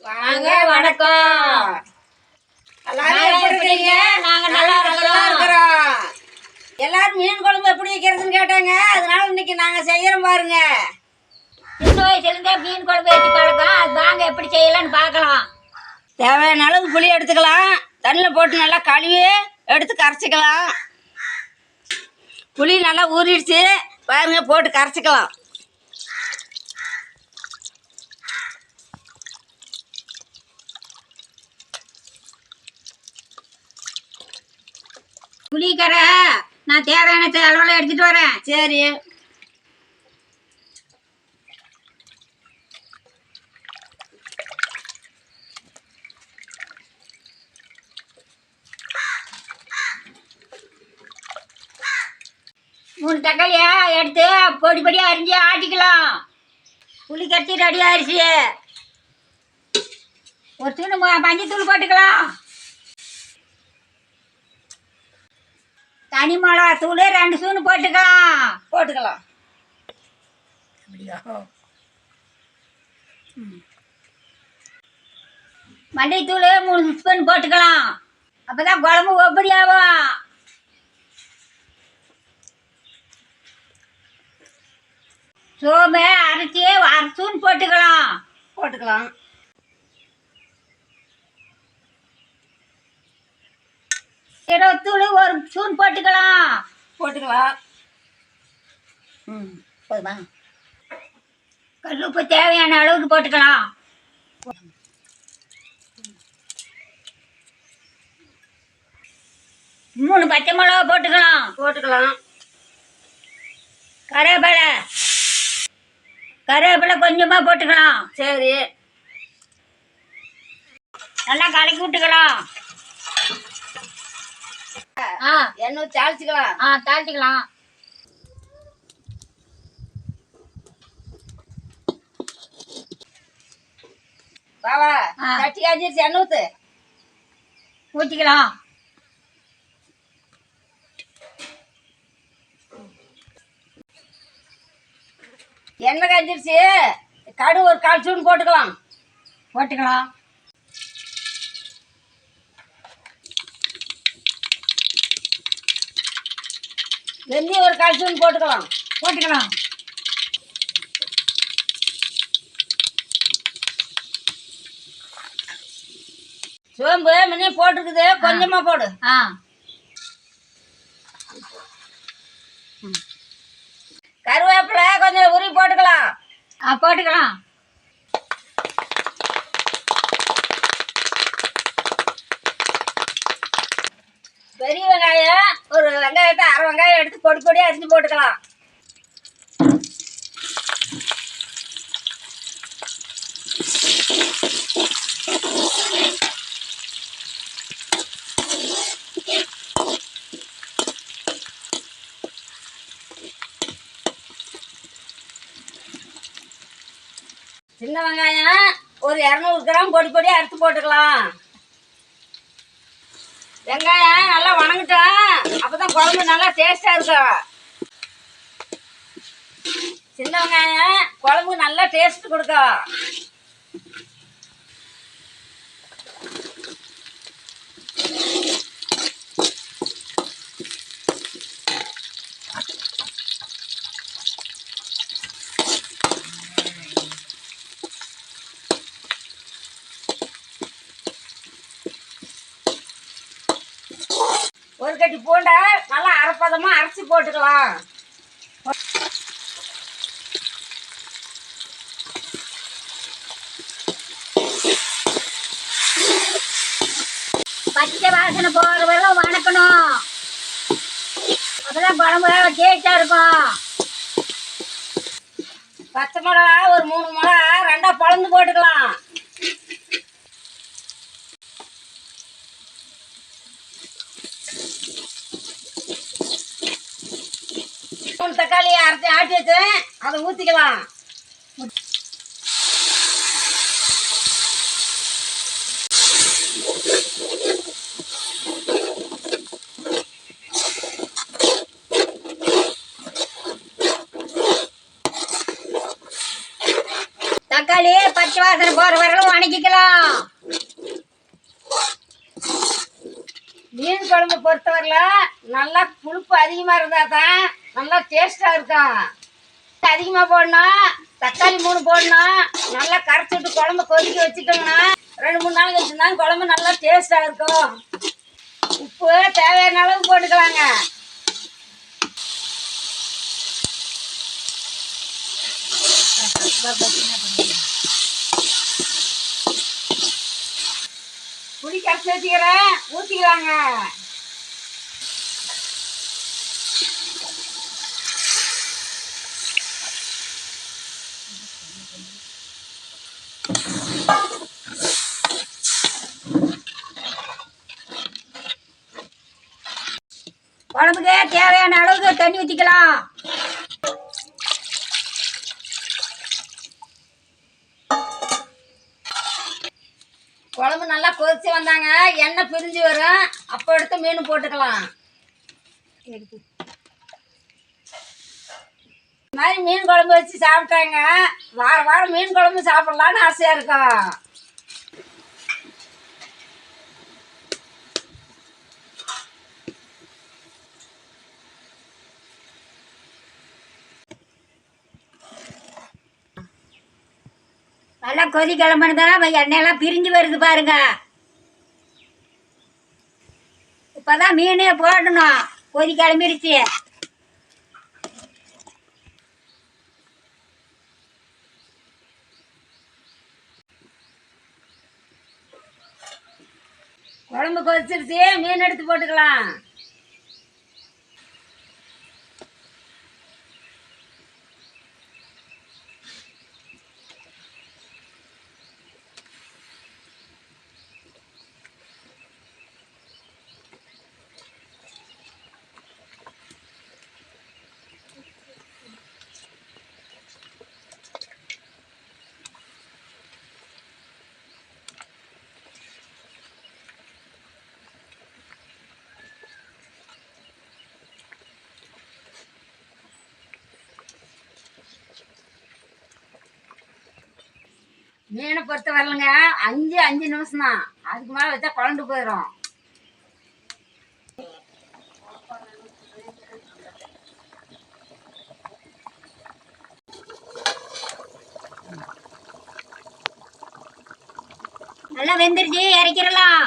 வாங்க வணக்கம். எல்லாரும் எப்படி இருக்கீங்க? நாங்க நல்லா இருக்கிறோம். எல்லாரும் மீன் குழம்பு எப்படி வைக்கிறதுன்னு கேட்டாங்க. அதனால இன்னைக்கு நாங்க செய்யறோம் பாருங்க. சின்ன வயசுலேருந்தே மீன் குழம்பு வச்சு பழக்கம். அது வாங்க எப்படி செய்யலாம்னு பார்க்கலாம். தேவையான அளவு புளி எடுத்துக்கலாம். தண்ணியில் போட்டு நல்லா கழுவி எடுத்து கரைச்சிக்கலாம். புளி நல்லா ஊறிடுச்சு பாருங்க, போட்டு கரைச்சிக்கலாம். புளிக்கரை நான் தேவையான அளவில் எடுத்துட்டு வரேன். சரி, மூணு தக்காளியா எடுத்து பொடி பொடியாக அரிஞ்சு ஆட்டிக்கலாம். புளி கரைச்சி ரெடி ஆயிடுச்சு. ஒரு தூணு மஞ்சத்தூள் போட்டுக்கலாம். தனி மிளகா தூள் 2 ஸ்பூன் போட்டுக்கலாம். மல்லித்தூள் 3 ஸ்பூன் போட்டுக்கலாம். அப்பதான் குழம்பு ஒப்படி ஆகும். சோம்பு அரைச்சி 1 ஸ்பூன் போட்டுக்கலாம். சீரகத்தூள் 1 ஸ்பூன் போட்டுக்கலாம். போதுமா? கல்லுப்பு தேவையான அளவுக்கு போட்டுக்கலாம். மூணு பச்சை மிளகா போட்டுக்கலாம். கருவேப்பிலை கொஞ்சமாக போட்டுக்கலாம். சரி, நல்லா கலக்கி விட்டுக்கலாம். எண்ணெய் தாளிச்சுக்கலாம். தாளிச்சிக்கலாம். பாவா கட்டி காய்ச்சிருச்சு, எண்ணெய் ஊற்றிக்கலாம். எண்ணெய் காய்ச்சிருச்சு. கடுகு ஒரு 1/4 ஸ்பூன் போட்டுக்கலாம். வெந்தயம் ஒரு 1/4 ஸ்பூன் போட்டுக்கலாம். சோம்பு முன்னே போட்டுருக்குது, கொஞ்சமா போடு. கருவேப்பிலை கொஞ்சம் உருவி போட்டுக்கலாம். பெரிய வெங்காயம் ஒரு வெங்காயத்தை 1/2 வெங்காயம் எடுத்து பொடி பொடியாக அரிஞ்சு போட்டுக்கலாம். சின்ன வெங்காயம் ஒரு 200 கிராம் பொடி பொடியாக அறுத்து போட்டுக்கலாம். வெங்காயம் நல்லா வணங்கிட்டோம், அப்பதான் குழம்பு நல்லா டேஸ்டா இருக்கும். சின்ன வெங்காயம் குழம்பு நல்லா டேஸ்ட் கொடுக்கும். ஒரு கட்டி பூண்டை நல்லா அரைப்பதமா அரைச்சி போட்டுக்கலாம். பச்சை வாசனை போகிற வரைக்கும் வணக்கணும். அப்பதான் குழம்பு டேஸ்டா இருக்கும். பச்சை மிளகா ஒரு 3 மிளகா 2 பொளந்து போட்டுக்கலாம். தக்காளி அரைச்சி ஆட்டி வச்சேன், அதை ஊற்றிக்கலாம். தக்காளி பச்சை பச்சை வாசனை போகிற வரலும் வணக்கிக்கலாம். மீன் குழம்பு பொறுத்தவரையில் நல்லா புளிப்பு அதிகமாக இருந்தால் தான் நல்லா டேஸ்ட்டாக இருக்கும். அதிகமாக போடணும், தக்காளி 3 போடணும், நல்லா கரைச்சி விட்டு குழம்பு கொதிக்க வச்சுக்கோங்கன்னா 2-3 நாள் வச்சுருந்தாங்க குழம்பு நல்லா டேஸ்ட்டாக இருக்கும். உப்பு தேவையான அளவு போட்டுக்கலாங்க. புளி கரைச்சி வச்சுக்கிறேன், ஊற்றிக்கலாங்க. குழம்புக்கு தேவையான அளவுக்கு தண்ணி ஊற்றிக்கலாம். குழம்பு நல்லா கொதிச்சு வந்தாங்க, எண்ணெய் பிரிஞ்சு வரும், அப்போ எடுத்து மீன் போட்டுக்கலாம். இந்த மாதிரி மீன் குழம்பு வச்சு சாப்பிட்டாங்க. வாரம் வாரம் மீன் குழம்பு சாப்பிடலான்னு ஆசையாக இருக்கும். நல்லா கொதி கிளம்புனதுன்னா எண்ணெயெல்லாம் பிரிஞ்சு வருது பாருங்க. இப்போதான் மீனே போடணும், கொதி கிளம்பிருச்சு. குழம்பு கொதிச்சிருச்சு, மீன் எடுத்து போட்டுக்கலாம். மீனை பொறுத்த வரலங்க 5 நிமிஷம் தான், அதுக்கு மேலே வச்சா குழம்பு போயிடும். நல்லா வெந்துருச்சு, இறக்கிடலாம்.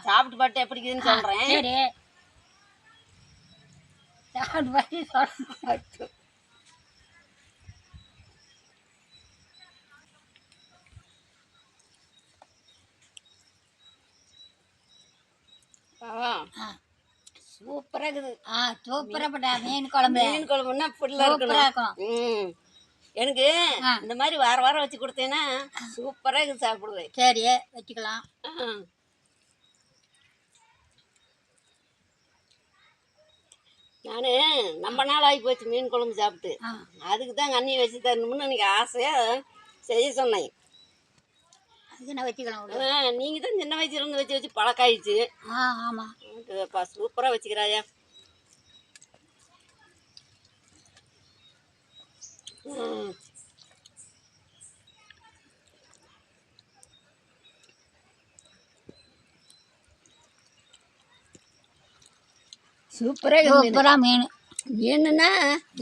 சாப்பிட்டு பாட்டு எப்படி இருக்குதுன்னு சொல்றேன். சரி, சாப்பிட்டு பார்த்து சொல்ல. சூப்பரா இருக்குது. சூப்பரா போட்டா மீன் குழம்பு. மீன் குழம்புன்னா இப்படிலாம் இருக்கணும். எனக்கு இந்த மாதிரி வாரம் வாரம் வச்சு கொடுத்தேன்னா சூப்பரா இருக்குது, சாப்பிடுவேன். சரி, வச்சுக்கலாம். நானு ரொம்ப நாள் ஆகி போச்சு மீன் குழம்பு சாப்பிட்டு. அதுக்கு தான் அண்ணி வச்சு தரணும்னு எனக்கு ஆசையாக செய்ய சொன்னேன். அதுக்கு நான் வச்சுக்கலாம். நீங்கள் தான் சின்ன வயசுலேருந்து வச்சு வச்சு பழக்காயிடுச்சு. ஆமாம், சூப்பராக வச்சுக்கிறாயா. சூப்பராக மீன். மீனுன்னா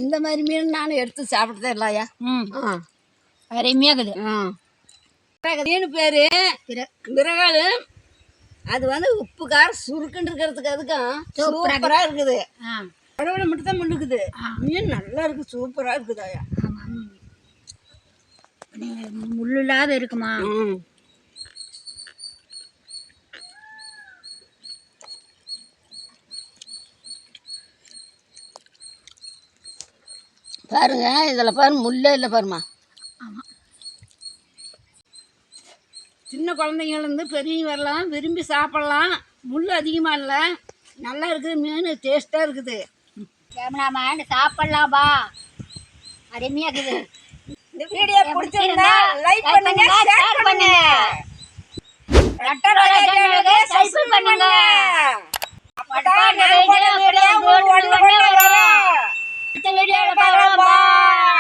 இந்த மாதிரி மீன் நானும் எடுத்து சாப்பிட்டதே இல்லையா. ம் ஆ அருமையாகுது. ஆ மீன் பேர் விரகால். அது வந்து உப்பு காரம் சுருக்குன்னு இருக்கிறதுக்கு அதுக்கும் சூப்பராக இருக்குது. கடவுளை மட்டும் தான் முன்னுக்குது. மீன் நல்லா இருக்குது, சூப்பராக இருக்குதாயா. ஆமாம், முள் இல்லாத இருக்குமா. பாருங்க, இதில் பாரு முள்ளே இல்லை பாருமா. ஆமாம், சின்ன குழந்தைங்கலேருந்து பெரியவங்க வரலாம், விரும்பி சாப்பிட்லாம். முள் அதிகமாக இல்லை, நல்லா இருக்குது. மீன் டேஸ்ட்டாக இருக்குது. கேமராமேன் சாப்பிட்லாம்பா, அருமையாக்குது. இந்த வீடியோ பிடிச்சிருந்தா லைக் பண்ணுங்க, ஷேர் பண்ணுங்க, சப்ஸ்கிரைப் பண்ணுங்க. அப்பதான் நான் போடுற வீடியோ உங்களுக்கு உடனே வரும். அடுத்த வீடியோல பார்க்கலாம்.